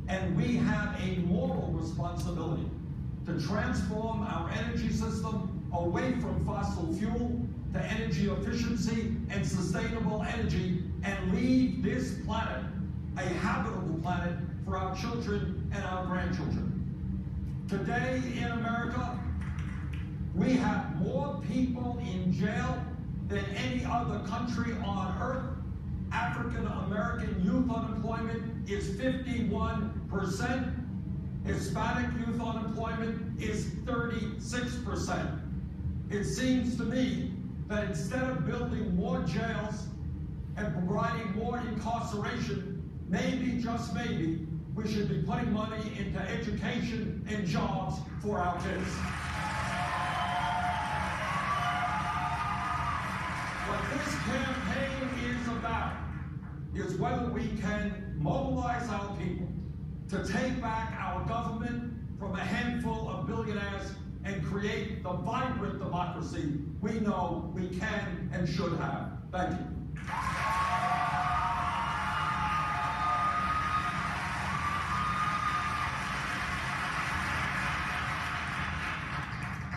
And we have a moral responsibility to transform our energy system away from fossil fuel to energy efficiency and sustainable energy, and leave this planet a habitable planet for our children and our grandchildren. Today in America, we have more people in jail than any other country on earth. African American youth unemployment is 51%. Hispanic youth unemployment is 36%. It seems to me that instead of building more jails and providing more incarceration, maybe, just maybe, we should be putting money into education and jobs for our kids. What this campaign is about is whether we can mobilize our people to take back our government from a handful of billionaires and create the vibrant democracy we know we can and should have. Thank you.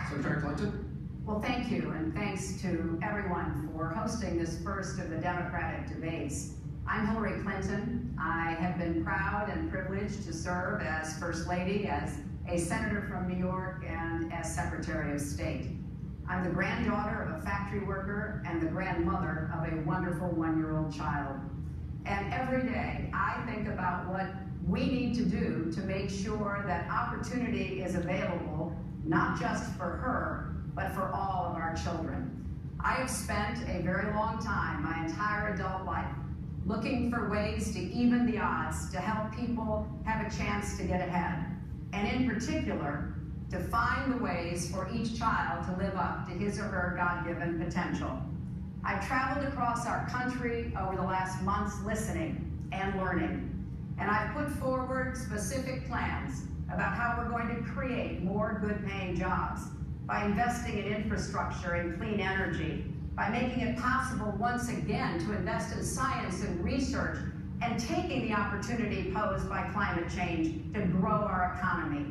Senator Clinton. Well, thank you, and thanks to everyone for hosting this first of the Democratic debates. I'm Hillary Clinton. I have been proud and privileged to serve as First Lady, as a senator from New York, and as Secretary of State. I'm the granddaughter of a factory worker and the grandmother of a wonderful one-year-old child. And every day I think about what we need to do to make sure that opportunity is available, not just for her, but for all of our children. I have spent a very long time, my entire adult life, looking for ways to even the odds to help people have a chance to get ahead. And in particular, to find the ways for each child to live up to his or her God-given potential. I've traveled across our country over the last months listening and learning, and I've put forward specific plans about how we're going to create more good-paying jobs by investing in infrastructure and clean energy, by making it possible once again to invest in science and research, and taking the opportunity posed by climate change to grow our economy.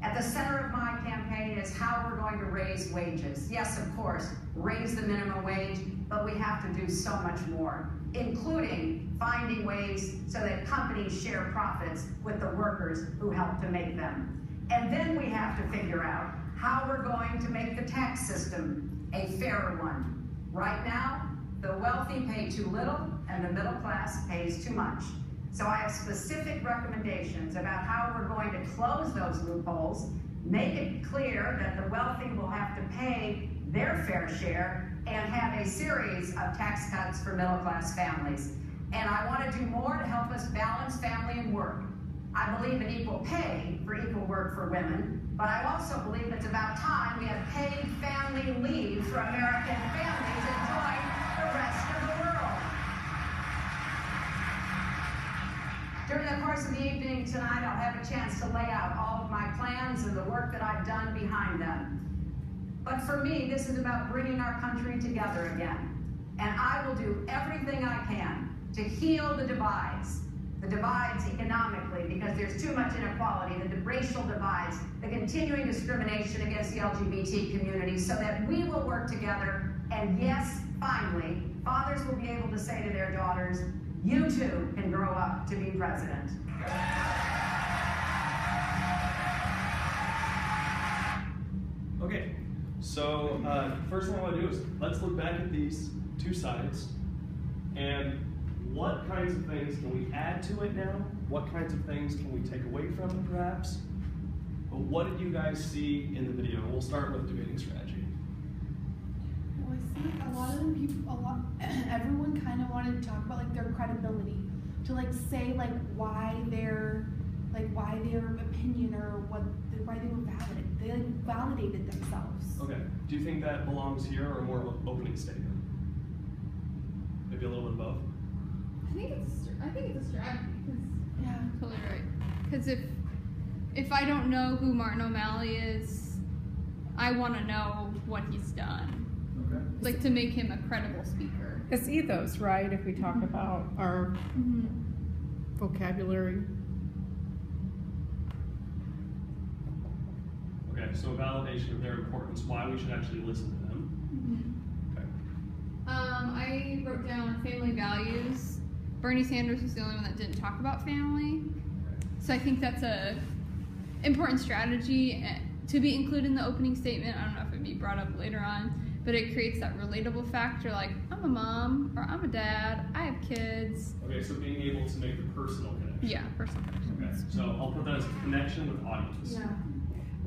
At the center of my campaign is how we're going to raise wages. Yes, of course, raise the minimum wage, but we have to do so much more, including finding ways so that companies share profits with the workers who help to make them. And then we have to figure out how we're going to make the tax system a fairer one. Right now, the wealthy pay too little and the middle class pays too much. So I have specific recommendations about how we're going to close those loopholes, make it clear that the wealthy will have to pay their fair share, and have a series of tax cuts for middle class families. And I want to do more to help us balance family and work. I believe in equal pay for equal work for women, but I also believe it's about time we have paid family leave for American families and join the rest of the world. During the course of the evening tonight, I'll have a chance to lay out all of my plans and the work that I've done behind them. But for me, this is about bringing our country together again. And I will do everything I can to heal the divides economically, because there's too much inequality, the racial divides, the continuing discrimination against the LGBT community, so that we will work together. And yes, finally, fathers will be able to say to their daughters, you too can grow up to be president. Okay, so first thing I want to do is let's look back at these two sides and what kinds of things can we add to it now? What kinds of things can we take away from it, perhaps? But what did you guys see in the video? We'll start with debating strategy. Well, I think a lot of the people, everyone kind of wanted to talk about like their credibility, to like say like why their opinion or why they were valid. They like validated themselves. Okay. Do you think that belongs here or more of an opening statement? Maybe a little bit of both. I think it's a strategy. Yeah, Totally right. Because if I don't know who Martin O'Malley is, I want to know what he's done. Okay. Like to make him a credible speaker. It's ethos, right? If we talk about our vocabulary. Okay, so a validation of their importance, why we should actually listen to them. Okay. I wrote down family values. Bernie Sanders was the only one that didn't talk about family. So I think that's a important strategy to be included in the opening statement. I don't know if it'd be brought up later on, but it creates that relatable factor, like, I'm a mom, or I'm a dad, I have kids. Okay, so being able to make the personal connection. Yeah, personal connection. Okay, so I'll put that as a connection with audience. Yeah.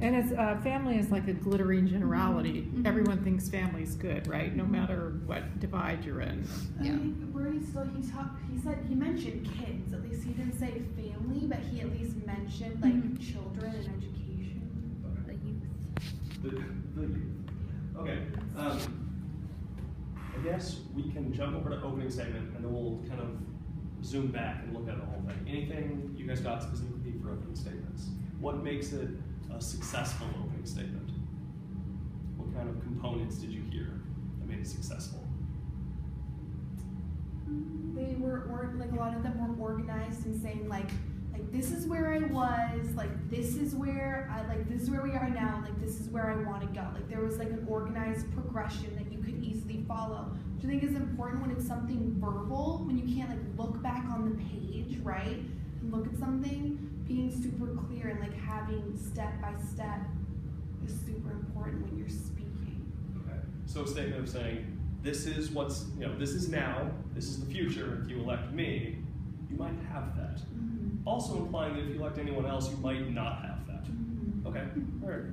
And as family is like a glittering generality. Mm-hmm. Everyone thinks family's good, right? No matter what divide you're in. I Yeah. think Bernie still, he mentioned kids. At least he didn't say family, but he at least mentioned like children and education. The youth. The youth. Okay. I guess we can jump over to opening statement and then we'll kind of zoom back and look at the whole thing. Anything you guys got specifically for opening statements? What makes it a successful opening statement? What kind of components did you hear that made it successful? They were like a lot of them were organized and saying like this is where I was, like this is where we are now, like this is where I want to go. Like there was like an organized progression that you could easily follow, which I think is important when it's something verbal, when you can't like look back on the page, right? And look at something, being super clear and like having step by step is super important when you're speaking. Okay. So a statement of saying, this is what's, this is now, this is the future. If you elect me, you might have that. Mm-hmm. Also implying that if you elect anyone else, you might not have that. Mm-hmm. Okay, all right.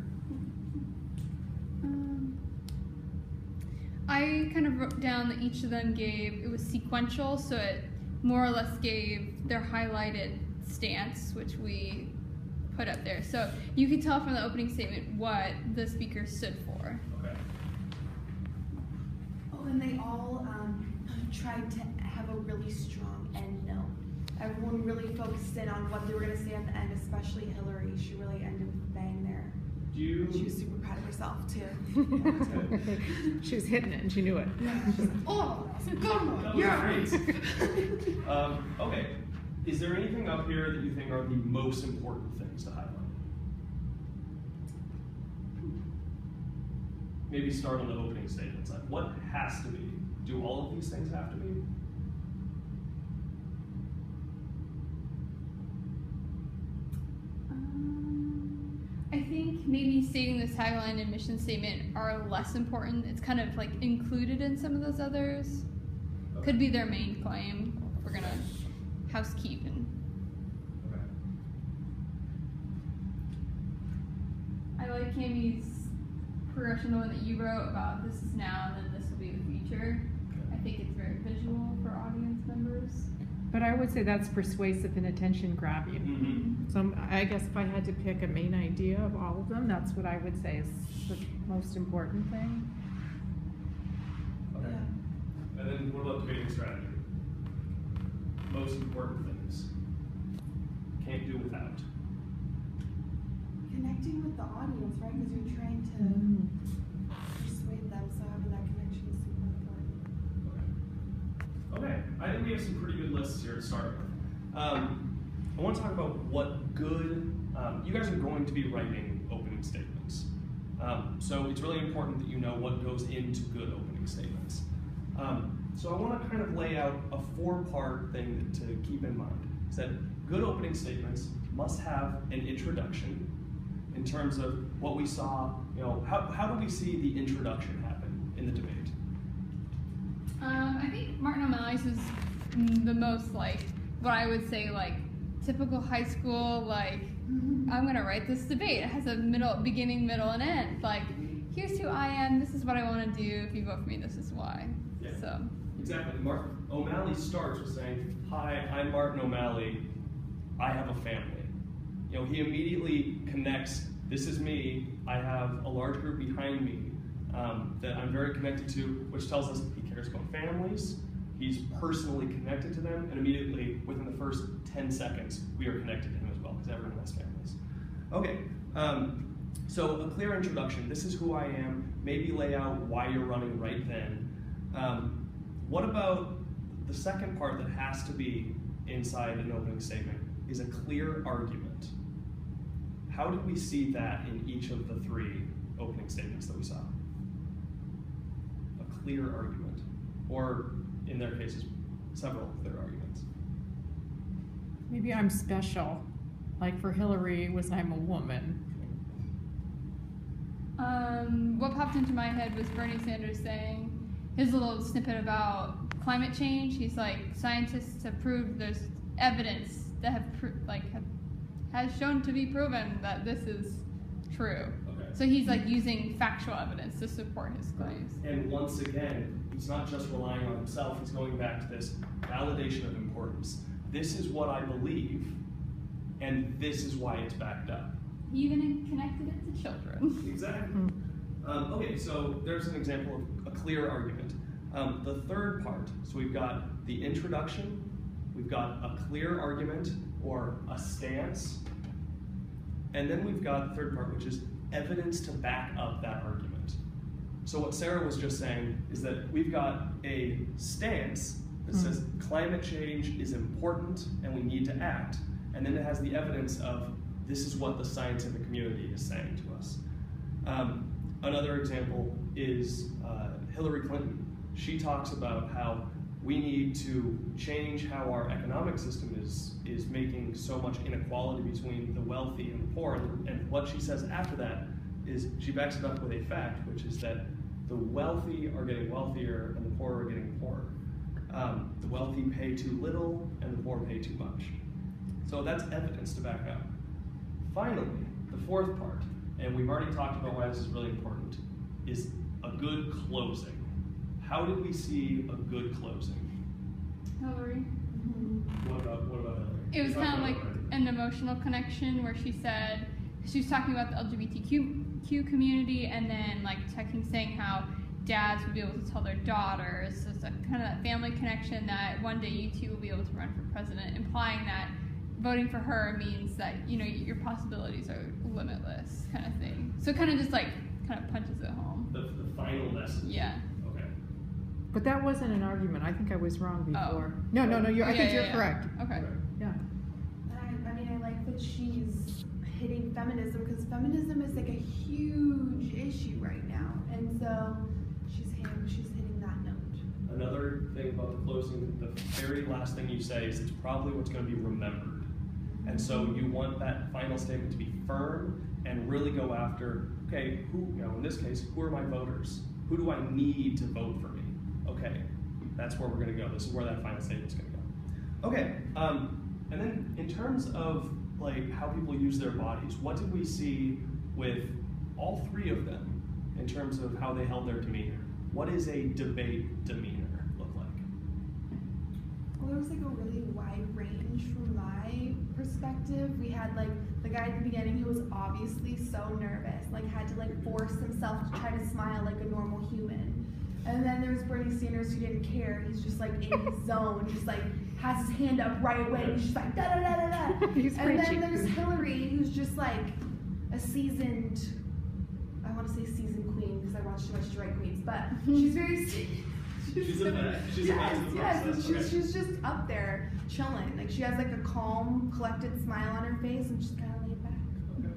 I kind of wrote down that each of them it was sequential, so it more or less gave their highlighted stance, which we put up there. So you could tell from the opening statement what the speaker stood for. Okay. Oh, and they all tried to have a really strong end note. Everyone really focused in on what they were going to say at the end, especially Hillary. She really ended with a bang there. She was super proud of herself, too. She was hitting it and she knew it. She's like, oh, that's a good one. That was great. Okay. Is there anything up here that you think are the most important things to highlight? Maybe start on the opening statements. Like, what has to be? Do all of these things have to be? I think maybe stating the tagline and mission statement are less important. It's kind of like included in some of those others. Okay. Could be their main claim. We're gonna housekeeping. Okay. I like Cammy's progression, the one that you wrote about this is now and then this will be the future. I think it's very visual for audience members. But I would say that's persuasive and attention grabbing. Mm-hmm. So I guess if I had to pick a main idea of all of them, that's what I would say is the most important thing. Okay. Yeah. And then what about debating strategy? Most important things. Can't do without. Connecting with the audience, right? Because you're trying to persuade them, so having that connection is super important. Okay, I think we have some pretty good lists here to start with. I want to talk about what good, you guys are going to be writing opening statements. So it's really important that you know what goes into good opening statements. So I want to kind of lay out a 4-part thing to keep in mind. Is that good opening statements must have an introduction in terms of what we saw, how do we see the introduction happen in the debate? I think Martin O'Malley's is the most like what I would say like typical high school like I'm gonna write this debate. It has a beginning, middle, and end. Like here's who I am. This is what I want to do. If you vote for me, this is why. Yeah. So Exactly. Martin O'Malley starts with saying, "Hi, I'm Martin O'Malley. I have a family." He immediately connects. This is me. I have a large group behind me that I'm very connected to, which tells us he cares about families. He's personally connected to them, and immediately, within the first 10 seconds, we are connected to him as well, because everyone has families. Okay, so a clear introduction. This is who I am. Maybe lay out why you're running right then. What about the second part that has to be inside an opening statement is a clear argument. how did we see that in each of the 3 opening statements that we saw? A clear argument, or in their cases, several clear arguments. Maybe I'm special. Like for Hillary, it was I'm a woman. What popped into my head was Bernie Sanders saying his little snippet about climate change. He's like, scientists have proved there's evidence that has shown to be proven that this is true. Okay. So he's like using factual evidence to support his claims. And once again, he's not just relying on himself, he's going back to this validation of importance. This is what I believe, and this is why it's backed up. He even connected it to children. Exactly. Okay, so there's an example of a clear argument. The third part, so we've got the introduction, we've got a clear argument or a stance, and then we've got the third part, which is evidence to back up that argument. So what Sarah was just saying is that we've got a stance that says climate change is important and we need to act, and then it has the evidence of this is what the scientific community is saying to us. Another example is Hillary Clinton. She talks about how we need to change how our economic system is making so much inequality between the wealthy and the poor. And what she says after that is she backs it up with a fact, which is that the wealthy are getting wealthier and the poor are getting poorer. The wealthy pay too little and the poor pay too much. So that's evidence to back up. Finally, the fourth part, and we've already talked about why this is really important, is a good closing. How did we see a good closing? Hillary. What about Hillary? It was kind of like an emotional connection where she said, she was talking about the LGBTQ community and then like saying how dads would be able to tell their daughters. So it's a kind of that family connection that one day you two will be able to run for president, implying that voting for her means that, you know, your possibilities are limitless kind of thing. So it kind of just like kind of punches it home. The final message. Yeah. Okay. But that wasn't an argument. I think I was wrong before. Oh. No, I think you're correct. Okay. Yeah. I mean, I like that she's hitting feminism because feminism is like a huge issue right now, and so she's hitting that note. Another thing about the closing, the very last thing you say is it's probably what's going to be remembered. And so you want that final statement to be firm and really go after, okay, who, you know, in this case, who are my voters? Who do I need to vote for me? Okay, that's where we're going to go. This is where that final statement's going to go. Okay, and then in terms of like how people use their bodies, what did we see with all 3 of them in terms of how they held their demeanor? What is a debate demeanor look like? Well, there was like a really wide range from my perspective. We had like the guy at the beginning who was obviously so nervous, like had to like force himself to try to smile like a normal human. And then there's Bernie Sanders who didn't care. He's just like in his zone, just like has his hand up right away. And he's just like da da da da da. He's and preaching. then there's Hillary, who's just like a seasoned, I want to say seasoned queen because I watch too much Drag Queens, but she's very. She's a vet. She's yes, a vet. yes. Okay. She's just up there chilling. Like she has like a calm, collected smile on her face, and she's kind of laid back. Okay.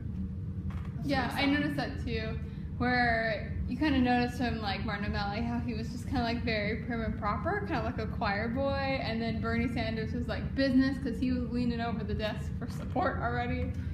That's Yeah, what I saw. noticed that too, where you kind of noticed him like Martin O'Malley, how he was just kind of like very prim and proper, kind of like a choir boy, and then Bernie Sanders was like business because he was leaning over the desk for support already.